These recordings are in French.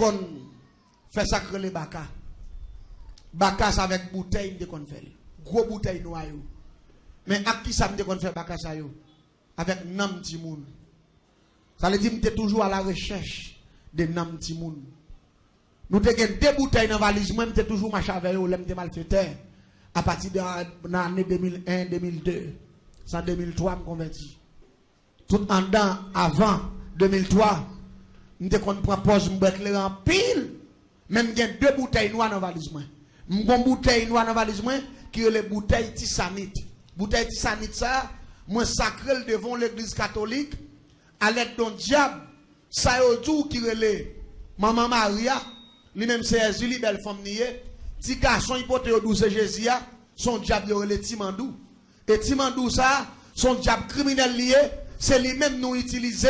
qu'on fait sacrer les baka. Baka ça avec bouteille de qu'on fait. Gros bouteille noire. Mais à qui ça me qu'on fait baka ça yo? Avec nam ti moun. Ça veut dire que toujours à la recherche de nam ti moun. Nous te gen deux bouteilles dans valise, moi m'te toujours marché avec eux, l'aime te malfaiteur. À partir de l'année 2001, 2002, ça 2003 me converti. Tout en dedans avant 2003, m'te kon prend pause m'bekler en pile. Même gen deux bouteilles noires dans valise moi. M'gon bouteille noire dans valise moi qui est les bouteilles tisanite. Bouteille tisanite ça, moi sacré devant l'église catholique à l'aide d'un diable. Ça yo tout qui relè Maman Maria, lui-même c'est Julie belle femme nié. Ti garçon hypothèse au douce Jésus, son diable le Timandou. Et Timandou ça, son diable criminel lié, c'est lui-même nous utiliser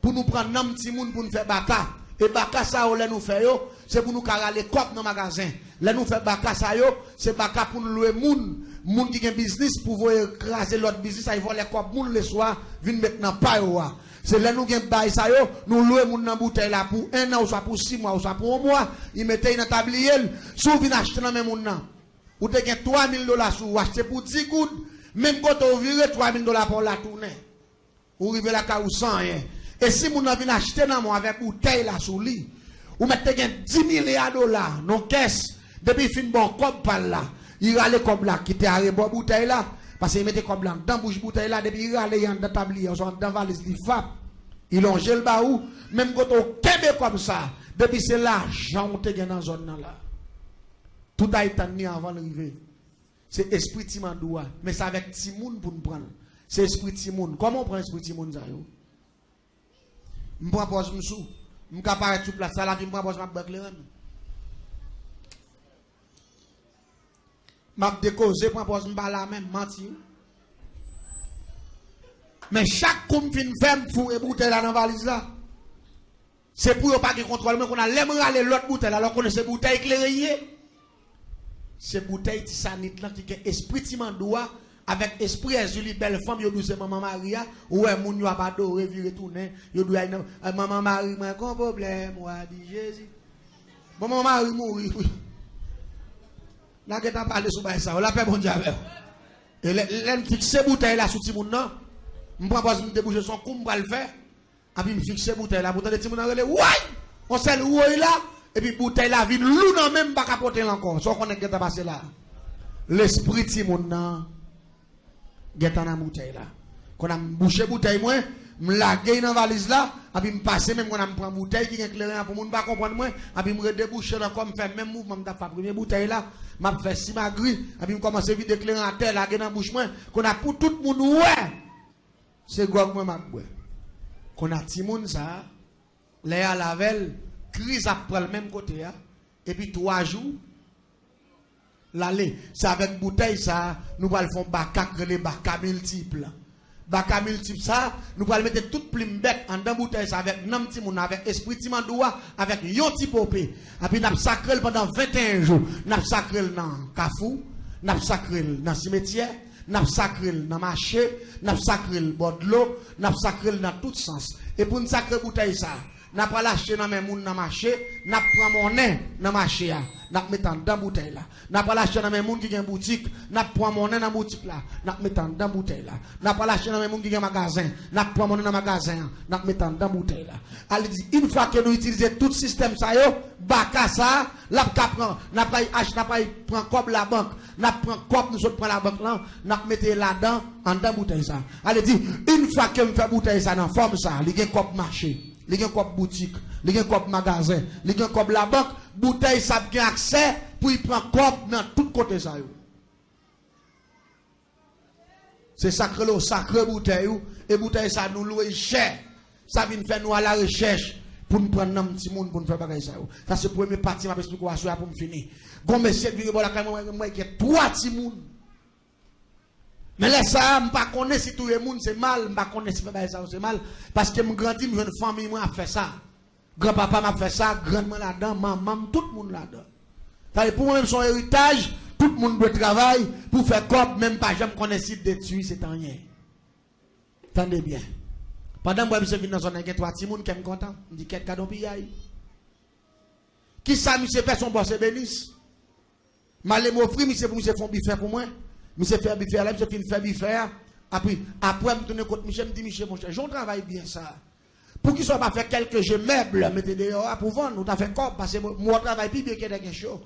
pour nous prendre nam ti moun pour nous faire baka. Et baka ça on nous fait yo, c'est pour nous carrer cop dans magasin. Là nous fait baka ça yo, c'est baka pour nous louer moun qui a business pour voir écraser l'autre business, ça ils vont les cop moun le soir, vinn maintenant pas yo. C'est là nous gen bail ça yo, nous louer moun nan bouteille là pour 1 an ou soit pour 6 mois ou soit pour 1 mois, il mettait dans tablier, sou vinn acheter dans même moun nan. Ou te gen $3,000 sou acheter pour 10 gouttes, même quand on vire $3,000 pour la tourner. Ou rive la ka ou 100 rien. Et si moun nan vinn acheter dans moi avec bouteille là sous lit, ou mette gen $10 milliards non caisse, depuis fin bon comme par là, il rale comme là qui te arrêté bon bouteille là. Parce qu'il mettait comme blanc dans bouche bouteille là, depuis il allait dans tablier, dans valise li fap. Il longe le baou, même quand on kebe comme ça, depuis c'est l'argent on te gagne dans zone là. Tout a été ni avant d'arriver. C'est esprit Timandoua, mais c'est avec Timoun pour nous prendre. C'est esprit Timoun. Comment on prend esprit Timoun ça yo? M'prend pose m'sou, m'capare tout place ça là, puis m'prend pose m'a bacler. M'a décausé prend pose m'ba la même menti. Mais chaque coup fin ferme fou et bouteille là dans valise là. C'est pour pas de contrôle mais qu'on a l'aimerait l'autre bouteille alors qu'on c'est bouteille éclairée. C'est bouteille tisanite là qui est esprit Timandoua avec esprit Julie belle femme yo douce maman Maria ou moun yo pas adoré virer tourner yo doit maman Marie moi grand problème moi dit Jésus. Maman Marie mourir. Là que t'as parlé sur ça, on l'a fait bon Dieu avec. Et l'aime fixer bouteille là sous ti moun nan. M'prend pas me déboucher son coup m'pa le faire. Et puis me fixer bouteille là, bouteille de ti moun nan relé. Ouais! On sel ouais là et puis bouteille là vide lou nan même pas capoter encore. So connaît que t'a passé là. L'esprit ti moun nan geta nan bouteille là. Qu'on a bouché bouteille moi, m'laguer dans valise là, et puis me passer même qu'on a prend bouteille qui est éclairé pour moun pas comprendre moi, et puis me redéboucher là comme faire même mouvement m'ta fait première bouteille là, m'a fait si ma gris, et puis me commencer vite éclairer en terre là dans bouche moi, qu'on a pour tout moun ouais. C'est quoi moi m'a boire. Qu'on a ti moun ça, les à lavel, crise à prendre le même côté et puis 3 jours l'aller, c'est avec bouteille ça, nous va le faire baka multiple. Baka multiple ça, nous allons mettre toute plume bête en dans bouteille ça avec nam ti moun avec esprit Timandoua avec yon ti popé. Et puis n'a sacré pendant 21 jours. N'a sacré dans Kafou, n'a sacré dans cimetière, n'a sacré dans marché, n'a sacré bord de l'eau, n'a sacré dans tout sens. Et pour une sacré bouteille ça, n'a pas lâché dans mes moun dans marché, n'a prend monnaie dans marché n'a mettant dans bouteille là. N'a pas lâché dans mes moun qui gagne boutique, n'a prend monnaie dans boutique là, n'a mettant dans bouteille là. N'a pas lâché dans mes moun qui gagne magasin, n'a prend monnaie dans magasin, n'a mettant dans bouteille là. Elle dit une fois que nous utilisons tout système ça yo, baka ça, la prend, n'a pas acheter, n'a pas prend comme la banque, n'a prend comme nous autres prend la banque là, n'a mettre là-dedans en dans bouteille ça. Elle dit une fois que me fait bouteille ça dans forme ça, il gagne comme marché. Les gens comme boutique, les gens comme magasin, les gens comme la banque, bouteille ça a accès pour y prendre comme dans tout côté ça. C'est sacré le sacré bouteille et bouteille ça nous loue cher. Ça vient faire nous à la recherche pour nous prendre un petit monde pour nous faire bagaille ça. Ça c'est premier partie m'a expliquer pour me finir. Bon monsieur qui bon la moi qui 3 petits monde. Mais là, ça, je ne connais pas si tout le monde c'est mal, je ne connais pas si ça c'est mal, parce que je grandis, je une famille, moi, a fait ça. Grand-papa m'a fait ça, grand-maman là-dedans, maman, tout le monde là-dedans. Pour moi-même, son héritage, tout le monde doit travailler pour faire comme, même pas, je ne connais pas si détruire, c'est rien. Attendez bien. Pendant que je suis venu dans une zone, il y a 3 petits monde qui sont contents. Je dis, quel cadeau piyaï? Qui ça, monsieur fait son boss et bénisse? Malé m'offrir, monsieur pour monsieur font biffer pour moi. Monsieur fait biffer là, monsieur fin faire biffer. Après, me tourner contre monsieur, me dit, monsieur, mon cher, j'en travaille bien ça. Pour qu'il soit pas fait quelques jeux meubles, mettez dehors pour vendre, ou t'as fait quoi? Parce que moi, je travaille plus bien que des choses.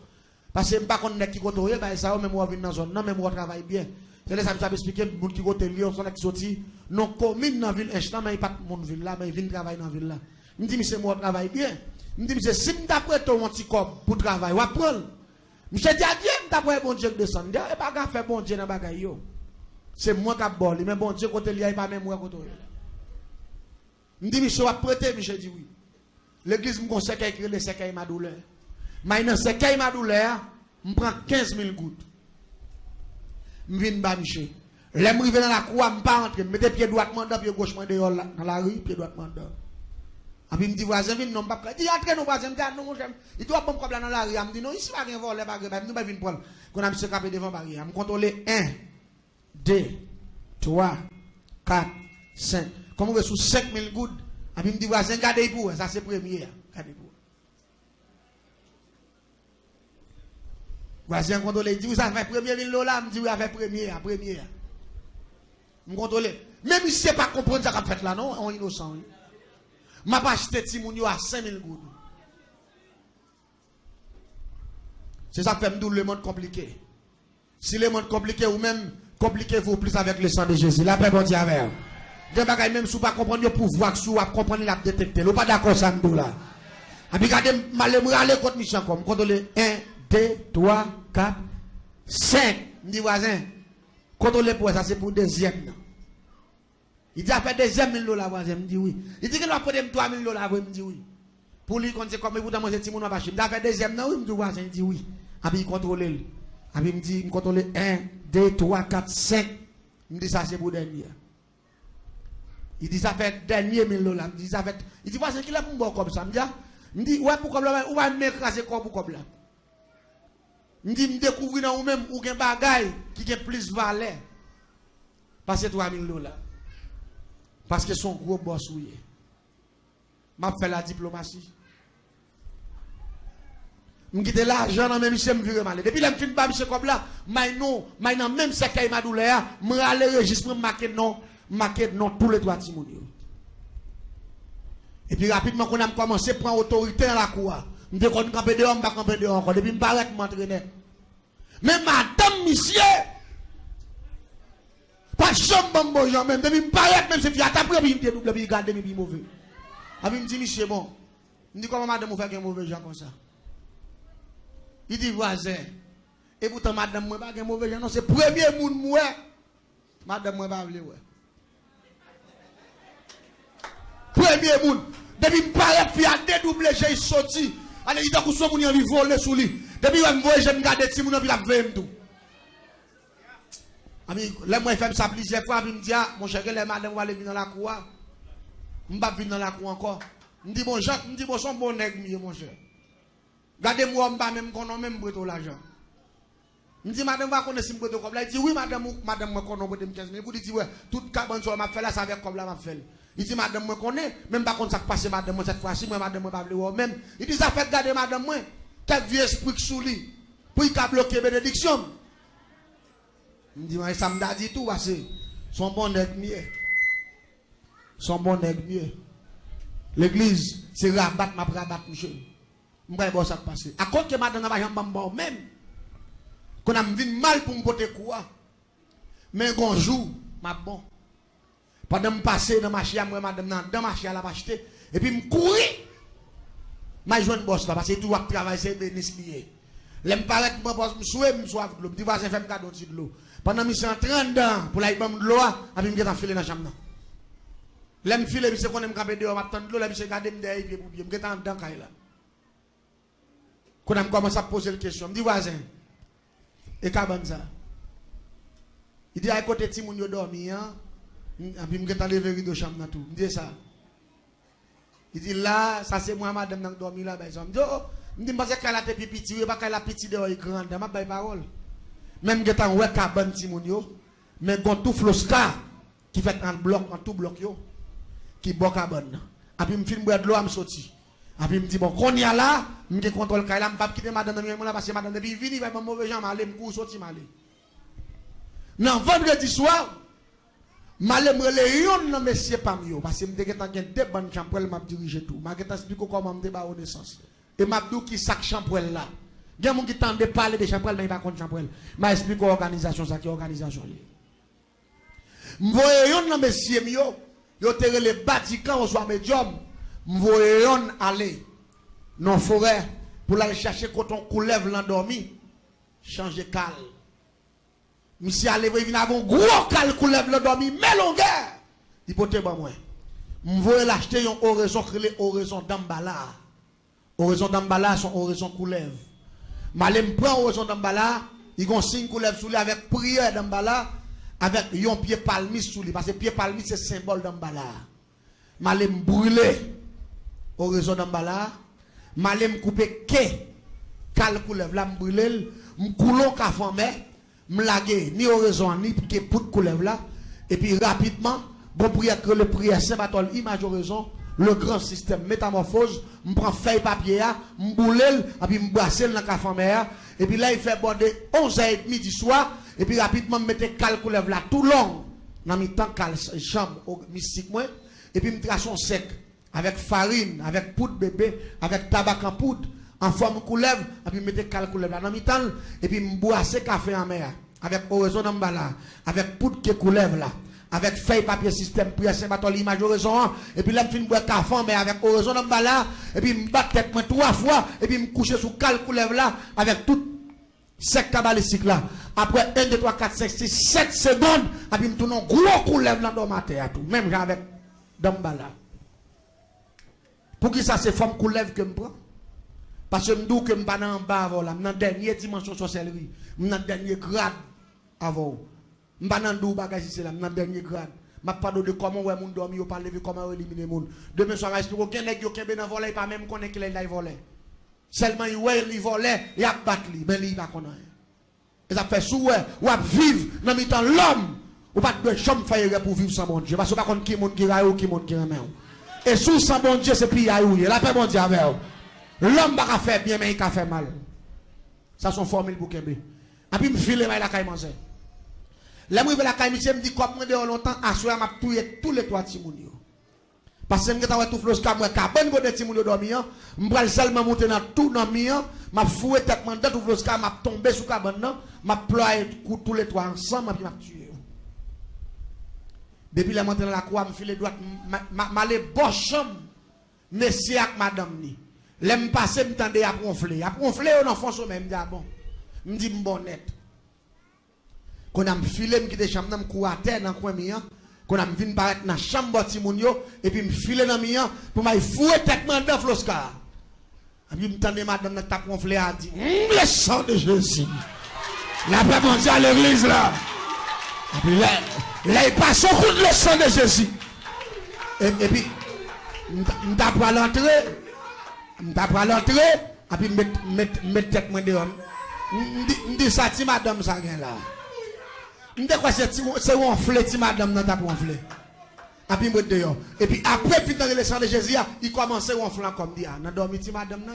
Parce que je ne sais pas qu'on est qui côté, bah, ça, même moi, je dans la zone, non, mais moi, je travaille bien. C'est là ça me expliquer, pour qui côté Lyon, son qui sorti, non, commune dans la ville, instant, mais il pas mon ville là, mais il vient travailler dans la ville là. Je me dis, monsieur, moi, je travaille bien. Je me dis, monsieur, si je t'apprête ton petit corps pour travailler, on va prendre. Monsieur, dis à Dieu, je t'apprête bon Dieu de descendre. Je ne vais pas faire bon Dieu dans la bagaille. C'est moi qui ai bolé, mais bon Dieu, côté Lyon, il pas même moi côté. Je me dis, monsieur, on va prêter, monsieur, dit oui. L'église me conseille à écrire les séquelles ma douleur. Mais dans séquelles ma douleur, je prends 15 000 gouttes. Je viens bas, monsieur. Là, je arrive dans la cour, je ne pas entrer. Je mets pied droit, pied gauche, dehors dans la rue, pied droit, dehors. Et puis, je me dis, voisin, viens, non, pas prêt. Il entre, non, voisin, non, mon cher. Il doit prendre problème dans la rue. Je me dis, non, ici, pas rien voler, pas rien. Nous, pas venir prendre. Qu'on a mis ce capé devant barrière. Je me contrôle 1, 2, 3, 4, 5. Comme on veut sous 5 000 gouttes. Et puis, je me dis, voisin, gardez pour. Ça, c'est premier. Gardez pour. Voisin contrôle, il dit, vous avez fait premier 1000 $, je dis, vous avez fait premier, premier. Je me contrôle. Même si ce n'est pas comprendre ce qu'on fait là, non, on est innocent. Je n'ai pas acheté Timounio à 5 000 gouttes. C'est ça qui fait le monde compliqué. Si le monde compliqué ou même compliquez-vous plus avec le sang de Jésus. La paix, bon Dieu, avec vous. Même si vous ne comprenez pas le pouvoir, si vous comprenez la détecter. Vous ne pas d'accord ça, nous là. Et puis, regardez, je vais aller contre mission comme. Contrôlez 1, 2, 3, 4, 5. Je dis, voisin, contrôlez pour ça, c'est pour deuxième. Il dit, a fait deuxième 1000 $, voisin. Je dis oui. Il dit qu'il va prendre 3 000 $, je dis oui. Pour lui, quand c'est comme vous dans petit monde, il a fait deuxième, non, oui, je dis voisin, il dit oui. Et puis, il contrôle. Et puis, il me dit, il contrôle 1, 2, 3, 4, 5. Il me dit, ça, c'est pour dernier. Il dit, ça fait dernier 1000 $. Il dit, ça fait. Il dit, voisin, qu'il a pour comme ça. Il me dit, ouais, pour comme là, ou va m'écraser comme pour là. Je dis, je découvre dans vous-même ou un bagage qui a plus de valeur. Parce que 3 000 $. Parce que son gros boss ouye. Je fais la diplomatie. Je quitte l'argent dans même si je me vire mal. Depuis que je suis monsieur comme là, je non, même si je ma douleur, je vais aller registre, je marquer non tous les droits de Timounio. Et puis rapidement, quand on a commencé à prendre autorité dans la cour, je me dis, camper dehors, je ne camper dehors encore. Depuis que je me m'entraîner. Mais madame, monsieur, pas chambre, bon, genre, même, depuis que je même si je suis attaqué, je me double, je garde mes mauvais. Et puis, je me dis, monsieur, bon, je me dis, comment madame, vous faites un mauvais genre comme ça? Il dit, voisin, et pourtant, madame, moi, pas un mauvais genre, non, c'est le premier monde, moi, madame, moi, pas ouais. Premier monde, depuis que je me puis à dédoubler, j'ai sorti. Allez, il y a des gens qui ont volé sous lui. Depuis que je me vois, je me garde des gens qui ont fait tout. Ami, là, moi, je fais ça plusieurs fois, je me dis, mon cher, les madame vont aller venir dans la cour. Je ne vais pas venir dans la cour encore. Je me dis, bon, Jacques, je me dis, bon, son bon nègre, mon cher. Gardez-moi, je ne vais même qu'on même breton l'argent. Je me dis, madame, va connaître si je breton comme là. Il dit, oui, madame, moi, qu'on a 15 000. Vous dites, ouais, toute cabane sur m'a fait là, ça avec comme là, m'a fait. Il dit, madame, moi, connais, même pas contre ça qui passe, madame, moi, cette fois-ci, moi, madame, moi, pas vouloir même. Il dit, ça fait garder, madame, moi, quel vieux esprit qui sous lui, pour qu'il a bloqué bénédiction. Il me dit, mais ça me dit tout, parce que son bon nègre mieux. Son bon nègre mieux. L'église, c'est rabat, ma rabat, monsieur. Je ne sais pas ça passer. À cause que madame n'a pas jamais même. Qu'on a vu mal pour me porter quoi. Mais un jour, ma bon. Pendant que je passe dans ma chia, moi, madame, dans ma chia, elle a acheté. Et puis, je courir. Je joue une bosse là, parce que tout le travail, c'est bénéfice lié. Je me parle que je me souhaite, je me souhaite de l'eau. Je dis, je fais un cadeau de l'eau. Pendant que je suis en 30 ans, pour la de l'eau, je me suis dans la chambre. Je me file, je me suis camper dehors, je me suis de l'eau, je me suis gardé derrière, je me suis en dedans. Quand je commence à poser la question, je me dis, voisin, et qu'est-ce ça? Il dit, à côté de Timoun, il dormi, hein? Et puis, je me suis levé de chambre. Je me dis ça. Il dit, là, ça c'est moi, madame, qui dormi là. Je me dis, oh, je me dis, parce qu'elle a été petit, pas qu'elle a petit dehors, il grande. Je m'ai parole. Même que tu as cabane Timoun, mais quand tout flosca, qui fait un bloc, en tout bloc, qui boit cabane. Et puis, je me filme de l'eau, je me sorti. Après, il me dit, bon, qu'on y a là, je contrôle là, je ne vais pas quitter madame, parce que madame, depuis vini, il va me mauvais gens, je vais me sortir, non, vendredi soir, je vais me non, monsieur Pamio, parce que je vais deux bonnes chambrelles, je vais diriger tout. Je vais expliquer comment je vais au naissance. Et je vais dire qui sac chambrelle là. Il y a des gens qui tendent de parler de chambrelle, mais ils ne parlent pas de chambrelle. Je vais expliquer l'organisation, ça qui est l'organisation. Je vais non, monsieur Mio, je vais les bâtiments au soir médium. Je vais aller dans la forêt pour aller chercher coton coulève l'endormi, changer calme. Monsieur allé il vient avoir un gros cal coulève l'endormi, mais longueur. Il peut te moi. Je vais l'acheter une oraison qui est oraison d'Ambala. Oraison d'Ambala son oraison coulève. Je prends oraison d'Ambala, il y a un signe coulève sous lui avec prière d'Ambala, avec un pied palmis sous lui, parce que pied palmis c'est symbole d'Ambala. Je brûler oraison d'Ambala, je couper cal coulève là, je brûler, je coulons qu'à former, je laguer ni oraison ni que pour coulève là, et puis rapidement, bon prière que le prière Saint-Barthol, image oraison, le grand système métamorphose, je prends feuille papier, je boule, et puis je brasse dans la former, et puis là il fait border 11h30 du soir, et puis rapidement je mets cal coulève là tout long, dans mi temps cal chambre mystique moi, et puis je trace sec. Avec farine, avec poudre bébé, avec tabac en poudre, en forme coulève, et puis mettez cal coulève là dans mi temps, et puis boissez café en mer, avec oraison d'Ambala, avec poudre qui coulève là, avec feuille papier système, prière Saint-Barthol, image oraison, et puis là je finis boire café en mer avec oraison d'Ambala, et puis je batte tête 3 fois, et puis je couche sous cal coulève là, avec tout sec cabalistique là. Après 1, 2, 3, 4, 5, 6, 7 secondes, et puis je tourne un gros coulève là dans ma terre, tout, même avec d'Ambala. Pour qui ça c'est forme coulève que je prends? Parce que je dis que je ne suis pas en bas avant là, je suis dans la dernière dimension de sorcellerie, je suis dans le dernier grade avant. Je ne suis pas dans le bagage ici là, je suis dans le dernier grade. Je ne parle pas de comment on monde dormi, on parle de comment on élimine le monde. Demain soir, je explique aucun nègre qui est dans le volet, pas même connaître qu'il est volé. Seulement il volait, il a battu, mais il va connaître. Et ça fait souhait, ou à vivre dans le temps l'homme, ou pas de chambre faire pour vivre sans mon Dieu. Parce que pas contre qui monde qui raille ou qui monde qui remet. Et sous sans bon Dieu, c'est puis aïe, la paix bon Dieu avec vous. L'homme va faire bien, mais il va faire mal. Ça, c'est une formule pour Kembe. Et puis, je me file la caille manger. Là, je la caille, je me dis, comme je suis longtemps, à soir, je tué tous les 3 timounios. Parce que je suis tout flou, je suis bonne bonne timounio dormir, je vais seulement monter dans tout dans le je foué tête dans tout flou, je vais tomber sous la cabane, je vais ployer tous les 3 ensemble, et puis je tué. Depuis la montée dans la croix, je file droite, je vais bon chambre, monsieur avec madame ni. L'aime passer, me tendez à ronfler. À ronfler, on en fonce même, je dis bon. Je dis bon net. Quand on a filé, je quitte chambre, je cours à terre dans le coin mien. Quand on a venu paraître dans la chambre de Timonio, et puis je filé dans le mien, pour me fouer tête dans Floscar. Et puis je tendez madame, je tape ronfler, elle dit le sang de Jésus. La paix mondiale à l'église là. Et puis là, il passe au coup de le sang de Jésus. Et puis, je tape à l'entrée. Je vais l'entrer, et puis je mets tête dehors. Je dis ça, si madame, ça vient là. Je dis quoi, c'est ronflé, si madame, non, t'as ronflé. Et puis je mets dehors. Et puis après, puis dans le sang de Jésus, il commence à ronfler comme dit, ah, non, dormi, si madame, non.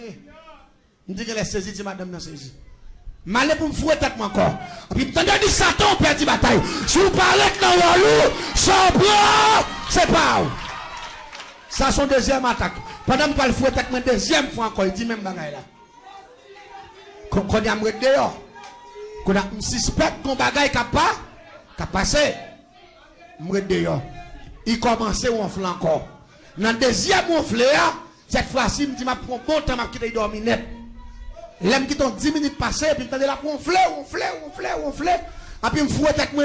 Je dis que les saisi, si madame, non, saisi. Je vais pour me fouer tête encore. Et puis je dis Satan, on perd la bataille. Si vous parlez dans le loup, sans bras, c'est pas où. Ça, son deuxième attaque. Pendant que je fouette avec ma deuxième fois encore, il dit même bagaille là. Quand il y a un dehors, quand on suspecte qu'on bagaille qui a passé, je dehors. Il commence à ronfler encore. Dans le deuxième ronfler, cette fois-ci, je me dis, je prends bon temps, je vais dormir net. L'aime qui t'ont 10 minutes passées, puis je me dis, ronfler. Et puis je me fouette avec moi,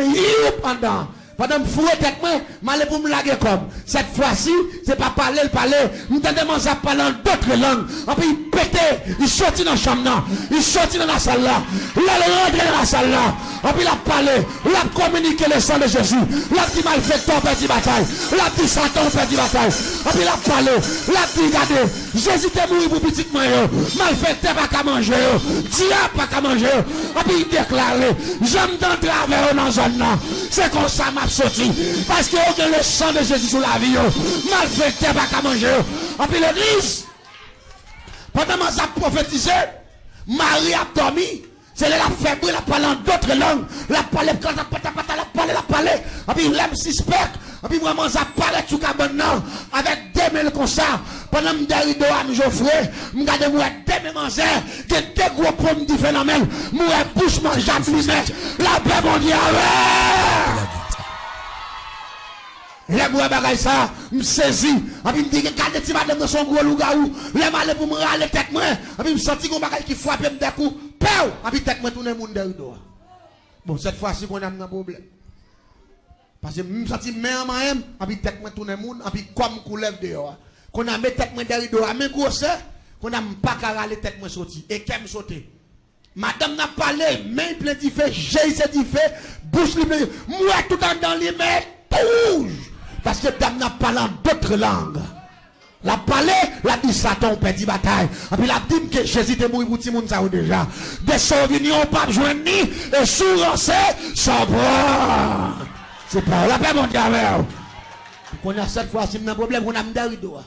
pendant. Pendant que je fouette avec moi, je vais pour me laguer comme. Cette fois-ci, ce n'est pas parler, je me demande à parler d'autres langues. Et puis il pétait, il sortit dans la chambre, il sortit dans la salle là, il rentre dans la salle là. Et puis il a parlé, il a communiqué le sang de Jésus. Il a dit malfaiteur, perd la bataille. Il a dit Satan, perd la bataille. Et puis il a parlé, il a dit regardez, Jésus t'est mort pour petit moyen. Malfaiteur, pas qu'à manger. Diable, pas qu'à manger. Et puis il déclare, j'aime d'entrer avec eux dans la zone là. C'est comme ça, sorti parce que aucun le sang de Jésus sur la vie malfaiteur pas qu'à manger et puis l'église Pendant que j'ai prophétisé, Marie a dormi. C'est là la faible, la parle en d'autres langues. La parle, la parle. Et puis l'aime suspect. Et puis vraiment, ça parle tout cabane avec des mails comme ça. Pendant que je suis à Geoffrey, je regarde moi des mails manger. Que des gros pommes de phénomène. Moi, bouche mange à la paix mondiale. Les moi bagaille ça, me saisi. Et puis me dit que quand tu vas dans son gros loup-garou, les malais pour me râler tête moi. Et puis me senti qu'on bagaille qui frappe me des coups. Peu! Et puis tête moi tourner monde derrière. Bon, cette fois-ci qu'on a un problème. Parce que me senti même même, et puis tête moi tourner monde, et puis comme coulève dehors. Qu'on a mis tête moi derrière, mais gros c'est qu'on a pas qu'à râler tête moi sorti et qu'elle sauter. Madame n'a parlé, main plein d'y fait, j'ai dit fait, bouche libre, moi tout dans les mains, rouge. Parce que dame n'a parlé en d'autres langues. La parlé, la dit Satan perdit bataille. Et puis la dit que Jésus est mort pour tout le monde ça déjà. Des sauvignons pas besoin ni et sous-rancé sans bras. C'est pas la paix mon diable. Qu'on a cette fois si un problème on a m'darido.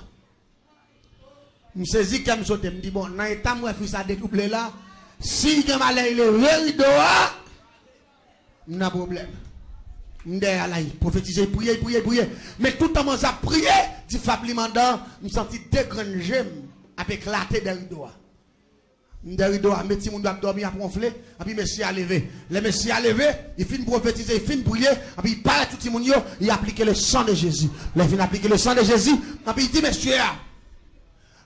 Me saisi comme sauter me dit bon, dans état moi fils ça dédoubler là. Si que malais il est rido, n'a problème. Prophétiser, prier. Mais tout le monde a prié, dit Fabli Mandan, je senti deux grandes gemmes avec éclaté des rideaux. Des rideaux, mais si on doit dormir à ronfler, et puis monsieur a levé. Le monsieur a levé, il finit prophétiser, il finit prier, et puis il parle à tout le monde, il applique le sang de Jésus. Il finit appliquer le sang de Jésus, et puis il dit, monsieur,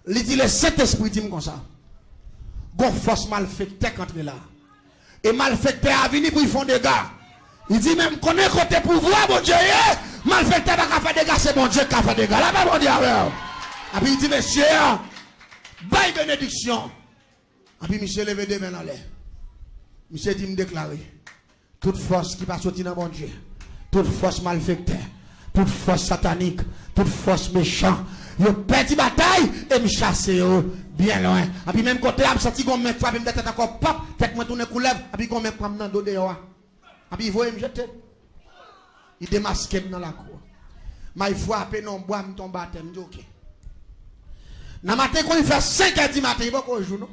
il dit le Saint-Esprit dit comme ça. Gon force malfecteur contre là. Et malfecteur a venu pour y faire des gars. Il dit même qu'on est côté pouvoir, mon Dieu, malfecteur n'a pas fait des gars, c'est mon Dieu qui a fait des gars. Là, mon Dieu, et puis il dit, monsieur, baille bénédiction. Et puis monsieur levé des mains dans l'air. Monsieur dit, me déclarer, toute force qui va sortir dans mon Dieu, toute force malfecteur, toute force satanique, toute force méchante, il perd bataille et me chasse bien loin. Et puis même côté, je me sens qu'on me frappe, me tête encore pop, tête me tourne coulève, et puis qu'on me prend dans le dos dehors. Et puis il voit me jeter. Il démasque dans la cour. Mais il faut appeler non bois, me tombe à terre, me dit ok. Dans le matin, quand il fait 5h du matin, il va qu'on joue, non?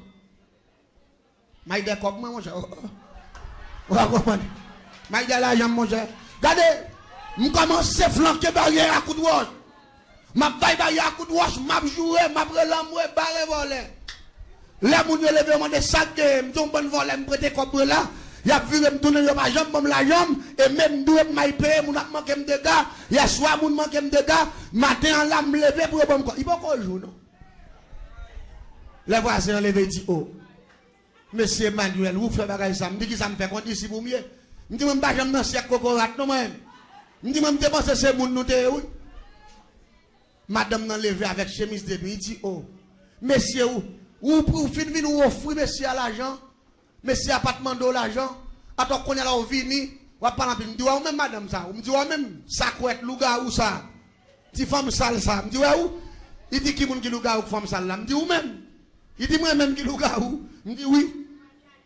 Mais il dit comme moi, mon cher. Vous comprenez? Mais il dit là, j'aime mon cher. Regardez, je commence à flanquer barrière à coup de roche. Je baille barrière à coup de roche, je joue, je relamoué, barré voler. Là, je me lève, je sac, je tombe bon voler, je prête comme là. Il a vu me tourner ma jambe, comme la jambe, et même d'où je m'ai payé, je manque de dégâts. Il y a soit je manque de dégâts, matin, là, je me lever pour bon quoi. Il va qu'on joue, non? Les voisins levé dit, oh, monsieur Emmanuel, vous faites bagage ça, me dit que ça me fait compte ici pour mieux. Je dis, je ne vais pas faire cocorat, non, même. Je dis, je pense que c'est mon nous, oui. Madame n'a levé avec chemise de nuit, il dit, oh, monsieur, ou pour finir, vous offrir monsieur à l'argent. Monsieur a pas demandé l'argent. Attends qu'on est là au vini, on va parler. Me dit ouais même madame ça. Me dit ouais même ça quoi être louga ou ça. Ti femme sale ça. Me dit ouais où? Il dit qui moun qui louga ou femme sale là. Me dit ou même. Il dit moi même qui louga ou. Me dit oui.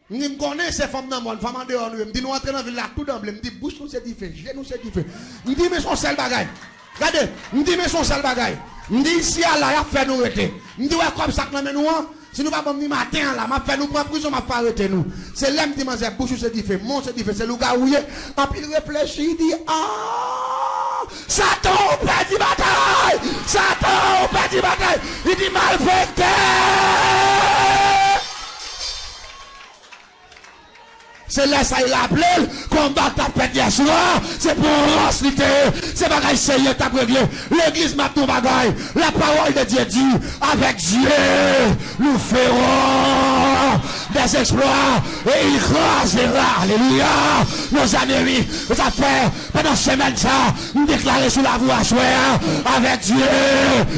Me dit me connais ces femmes dans monde, femme en dehors nous. Me dit nous entrer dans ville là tout d'emblée. Me dit bouche nous c'est différent, genou c'est différent. Me dit mais son seul bagaille. Regardez, me dit mais son seul bagaille. Me dit ici là y a fait nous arrêter. Me dit ouais comme ça que nous si nous ne pouvons pas venir matin là, m'a fait nous prendre prison, m'a fait arrêter nous. C'est l'homme qui m'a dit, bouche c'est différent, mon c'est différent, c'est le gars où il est. En puis il réfléchit, il dit, ah, Satan, on perd du bataille! Satan, on perd du bataille! Il dit, malfecteur! C'est là ça il a appelé, combat ta pète hier soir, c'est pour ranciter, c'est bagaille sérieux ta prévieux. L'église m'a ton bagaille, la parole de Dieu dit, avec Dieu, nous ferons des exploits et il écrasera, alléluia, nos ennemis. Ça fait, pendant semaine ça, nous déclarer sur la voie soir, avec Dieu,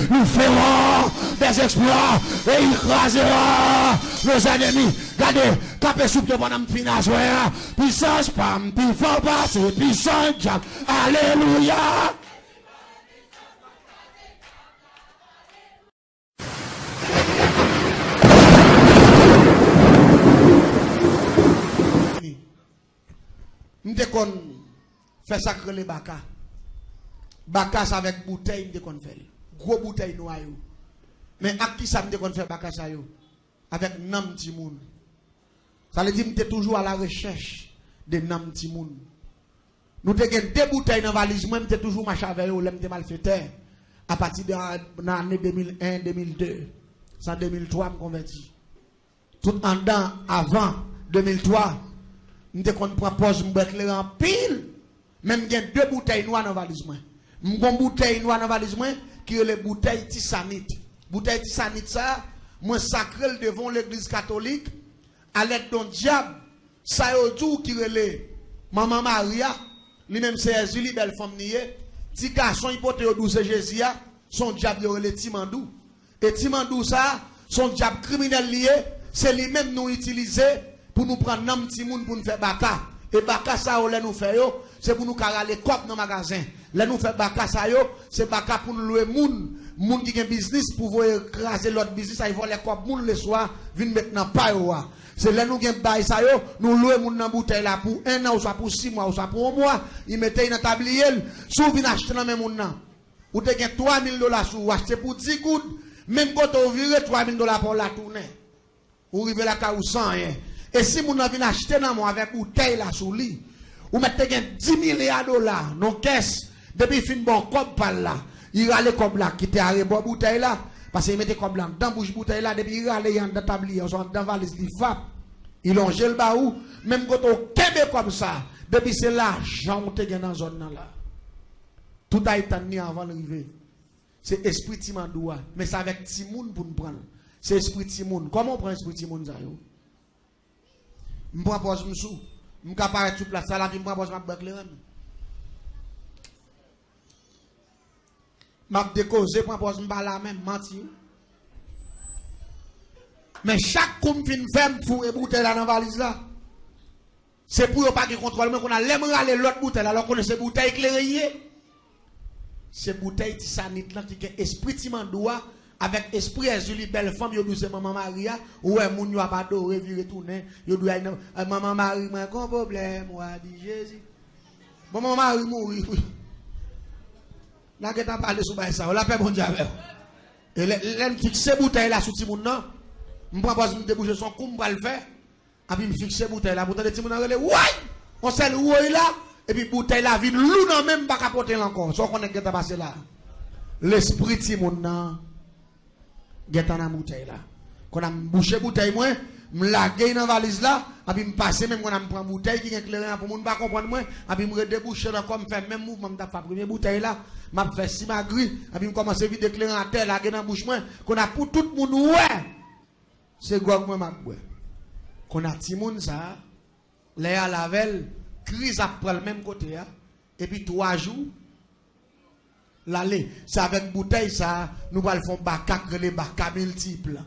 nous ferons des exploits et il écrasera nos ennemis. Regardez, capé sous le bonhomme finance, puissance, pam, puis faut passer, puissance, Jack, alléluia. Nous devons faire sacrer les baka. Baka avec bouteille, nous devons faire. Gros bouteille noire. Mais à qui ça nous devons faire baka ça yo? avec nam ti moun. Ça veut dire que je toujours à la recherche de nam ti moun. Nous avons deux bouteilles dans la valise, moi je toujours marché avec eux, je mal fait à partir de l'année 2001, 2002. C'est en 2003 je me convertis. Tout en dedans, avant 2003, je prends pause, je me en pile. Même j'ai deux bouteilles noires dans la valise. Je prends une bouteille noire dans la valise qui est les bouteilles tissanite. Bouteille tissanite, ça, moi sacré devant l'église catholique, à l'aide d'un diable, ça y est tout qui est Maman Maria, lui-même c'est Julie, belle femme niée, petit garçon hypothèse douce Jésus, son diable est le Timandou. Et Timandou, ça, son diable criminel lié, c'est lui-même nous utiliser pour nous prendre un petit monde pour nous faire baka. Et baka ça, on nous fait, c'est pour nous carrer les copes dans le magasin. Là nous fait baka ça, c'est baka pour nous louer moun qui a un business pour vous écraser l'autre business, ils vont les copes moun le soir, viennent maintenant pas. C'est là nous avons bail ça, nous louer moun dans bouteille là pour 1 an, ou soit pour 6 mois, ou soit pour 1 mois, ils mettent dans tablier, sous vient acheter dans même moun nan. Ou te gen $3,000 sous acheter pour 10 gouttes, même quand on vire $3,000 pour la tournée. Ou rive la ka ou sans rien. Et si moun nan vient acheter dans moi avec bouteille là sous lit, ou mettez $10 milliards dans caisse, depuis fin bon comme par là, il râle comme là qui te arrêté bon bouteille là. Parce qu'il mettait comme là, dans bouche bouteille là, depuis il râle dans tablier, on sont dans valise li fap. Il longe le baou, même quand on kebe comme ça, depuis c'est l'argent on te gen dans zone là. Tout a été tenu avant d'arriver. C'est esprit Timandoua, mais c'est avec Timoun pour nous prendre. C'est esprit Timoun. Comment on prend esprit Timoun ça yo? Je prends pause m'sou. Je capable tout place là, je prends pause m'a éclairer. M'a décausé prends pause m'pa la même menti. Mais chaque comme fin ferme pour bouteille là dans valise là. C'est pour pas qu'il contrôle mais qu'on a l'aime râler l'autre bouteille alors qu'on c'est bouteille éclairée. C'est bouteille tissanite là qui est esprit Timandoua avec esprit Julie belle femme yo douce maman Maria ou moun yo pas adoré virer tourner yo doit maman Marie moi grand problème moi dit Jésus. Bon maman Marie mourir oui. Là que t'as parlé sur ça, on l'a fait bon Dieu avec. Et l'en fixer bouteille là sous ti moun nan. M'prend pas me déboucher son cou m'pa le faire. Et puis me fixer bouteille là pour tande ti moun nan relé. Ouais! On sait où est là et puis bouteille là vide lou nan même pas capoter encore. So connaît que t'as passé là. L'esprit ti moun nan geta nan bouteille là. Qu'on a bouché bouteille moi, m'laguer dans valise là, et puis me passer même quand on prend bouteille qui est éclairée pour moun pas comprendre moi, et puis me redéboucher là comme faire même mouvement m'ta fait première bouteille là, m'a fait si ma grille, et puis me commencer vite éclairer en terre là dans bouche moi, qu'on a pour tout monde ouais. C'est gog moi m'a boire. Qu'on a ti moun ça, les à lavel, crise après le même côté et puis 3 jours l'aller, c'est avec bouteille ça, nous va le faire baka les baka multiples.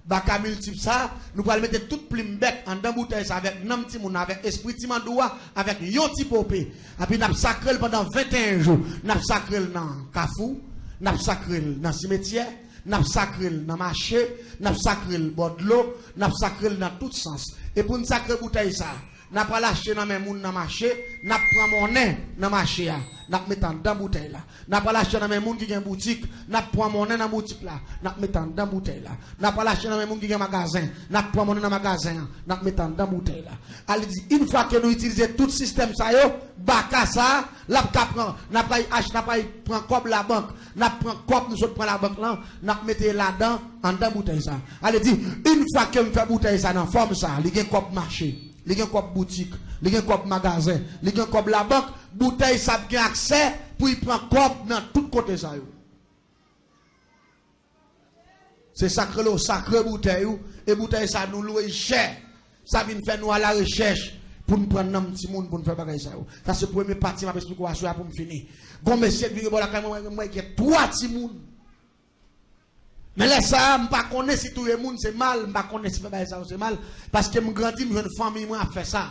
Baka multiple ça, nous allons mettre toute plume bête en dans bouteille ça avec nam ti moun avec esprit Timandoua avec yon ti popé. Et puis n'a sacré pendant 21 jours. N'a sacré dans Kafou, n'a sacré dans cimetière, n'a sacré dans marché, n'a sacré bord de l'eau, n'a sacré dans tout sens. Et pour une sacrée bouteille ça, n'a pas lâché dans même moun dans marché, n'a prend monnaie dans marché n'a mettant dans bouteille là. N'a pas lâché dans même moun qui a boutique, n'a prend monnaie dans boutique là, n'a mettant dans bouteille là. N'a pas lâché dans même moun qui a magasin, n'a prend monnaie dans magasin, n'a mettant dans bouteille là. Elle dit une fois que nous utilisons tout système ça yo, baka ça, la prend, n'a pas acheter, n'a pas prend comme la banque, n'a prend comme nous autres prend la banque là, n'a mettre là-dedans en dans bouteille ça. Elle dit une fois que me fait bouteille ça dans forme ça, il y a comme marché. Il y a comme boutique, il y a comme magasin, il y a comme la banque, bouteille ça a accès pour y prendre comme dans tout côté ça. C'est sacré le sacré bouteille et bouteille ça nous loue cher. Ça vient faire nous à la recherche pour nous prendre un petit monde pour nous faire bagage ça. Ça c'est premier partie m'a expliquer pour me finir. Gon monsieur vient bon la moi qui 3 petits monde. Mais là, ça, je ne connais pas si tout le monde c'est mal, je ne connais pas si ça c'est mal, parce que je grandis, je une famille, moi, a fait ça.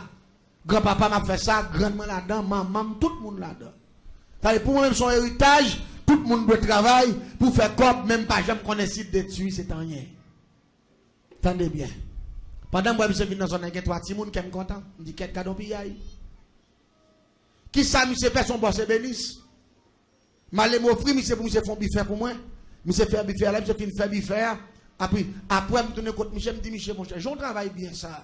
Grand-papa m'a fait ça, grand-maman là-dedans, maman, tout le monde là-dedans. Pour moi-même, son héritage, tout le monde doit travailler pour faire comme, même pas, je ne connais pas si détruire, c'est rien. Attendez bien. Pendant que je suis dans une zone, 3 petits monde qui me content, je dis, quel cadeau piyaï. Qui ça, monsieur fait son boss et bénisse? Malé m'offrir, monsieur pour monsieur font biffer pour moi. Monsieur fait biffer là, monsieur fait biffer Après, me tourner contre Michel, me dit Michel, mon cher, j'en travaille bien ça.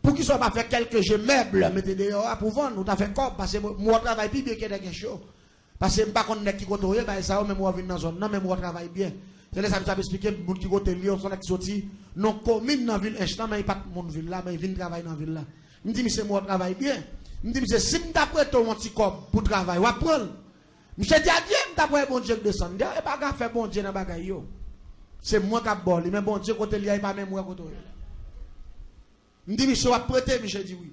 Pour qu'il soit pas fait quelques jeux meubles, mettez dehors pour vendre, ou t'as fait quoi? Parce que moi, je travaille plus bien que des choses. Parce que je ne sais pas qu'on est qui côté, ça, même moi, je viens dans la zone, non, mais moi, je travaille bien. C'est là ça me expliquer, pour qui côté Lyon, son qui sorti, non, commune dans la ville, instant, mais il pas mon ville là, mais il vient travailler dans la ville là. Il me dit, monsieur, moi, je travaille bien. Il me dit, monsieur, si je t'apprête ton petit corps pour travailler, on va prendre. Monsieur dit, adieu, je t'apprête bon Dieu de descendre. Il n'y a pas qu'à faire bon Dieu dans la bagaille. C'est moi qui ai bolé, mais bon Dieu, côté Lyon, il pas même moi côté. Je dis, monsieur, vous prêter, monsieur dit oui.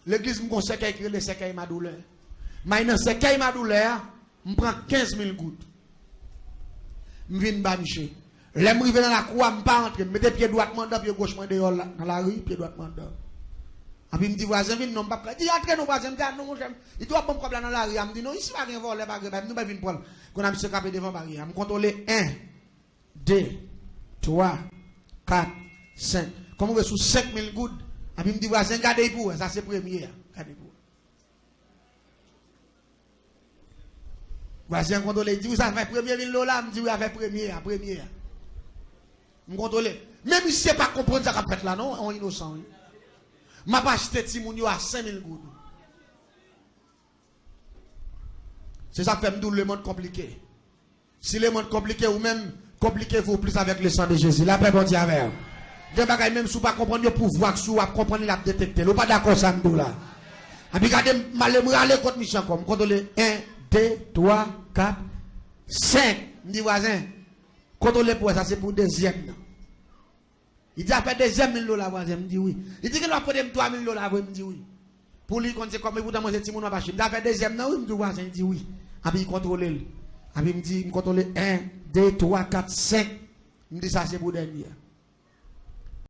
L'église me conseille à écrire les séquelles ma douleur. Mais dans séquelles ma douleur, je prends 15 000 gouttes. Je viens de monsieur. Les me dans la cour, je ne pas entrer. Je mets pied droit, pied gauche, dehors dans la rue, pied droit, et puis il me dit, voisin, non, pas prêt. Il dit, entrez, non, voisin, non, mon cher. Il doit pas me problème dans la rue. Il me dit, non, ici, pas rien voler, pas rien. Nous, pas venir prendre. Qu'on a mis ce capé devant la barrière. Je me contrôle 1, 2, 3, 4, 5. Comme on veut sous 5 000 gouttes. Et puis il me dit, voisin, gardez pour. Ça, c'est premier. Gardez pour. Voisin, contrôle. Il dit, vous avez fait premier 1000 $. Je me dit, vous avez fait premier. Je me contrôle. Même si c'est pas comprendre ça qu'a fait là, non, on est innocent. Je n'ai pas acheté Timounio à 5 000 gouttes. C'est ça qui fait le monde compliqué. Si le monde compliqué ou même compliquez-vous plus avec le sang de Jésus. La paix, bon Dieu, avec vous. Des bagages, même si vous ne comprenez pas le pouvoir, si vous comprenez la détecter. Vous n'êtes pas d'accord ça, nous là. Et puis, regardez, je vais aller contre Michel comme. Contrôlez 1, 2, 3, 4, 5. Je dis, voisin, contrôlez pour ça, c'est pour deuxième. Il dit, après deuxième 1000 $, voisin. Je dis oui. Il dit qu'il va prendre 3 000 $, je dis oui. Pour lui, quand c'est comme vous manger Timon à Bachim. Il a fait deuxième, non, il me dit, voisin, il dit oui. Et puis, il contrôle. Et puis, il me dit, il contrôle 1, 2, 3, 4, 5. Il me dit, ça, c'est pour dernier.